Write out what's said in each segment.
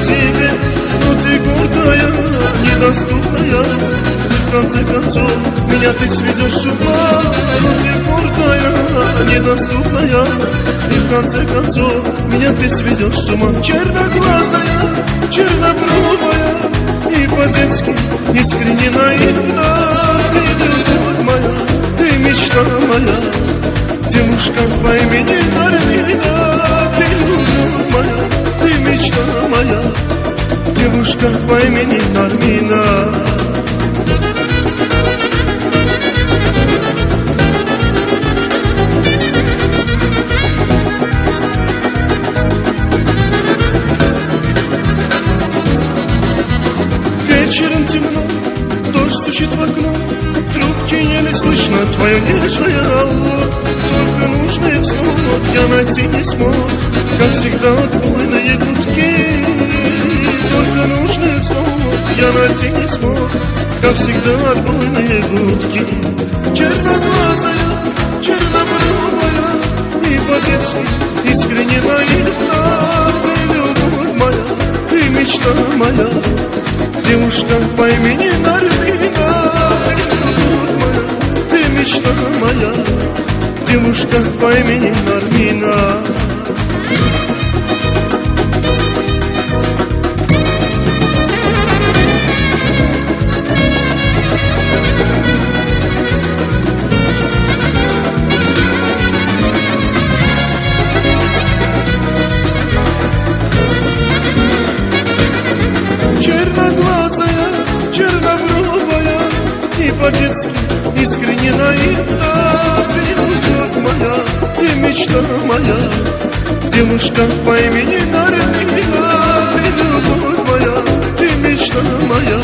тебе, но ты гордая, недоступная. Ты в конце концов меня ты сведешь с ума. Но ты гордая, недоступная. И в конце концов меня ты сведешь с ума. Черноглазая, чернобровая и по-детски искренне наивна. Ты любовь моя, ты мечта моя, девушка по имени Армина. Ты любовь моя, ты мечта моя, девушка по имени Армина. Вечером темно, дождь стучит в окно, трубки еле слышно, твое нежное алло. Только нужных слов я найти не смог, как всегда отбойные гудки. Только нужных слов я найти не смог, как всегда отбойные гудки. Черноглазая, чернобровая и по-детски искренне наивна. Ты любовь моя, ты мечта моя, девушка по имени Армина. Ты любовь моя, ты мечта моя, девушка по имени Армина. Черноглазая, чернобровая и по-детски искренне наивна. Ты любовь моя, ты мечта моя, девушка по имени Армина. Ты любовь моя, ты мечта моя,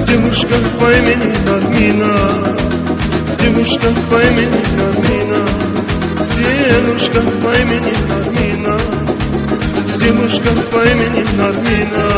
девушка по имени Армина. Девушка по имени Армина. Девушка по имени Армина. Девушка по имени Армина.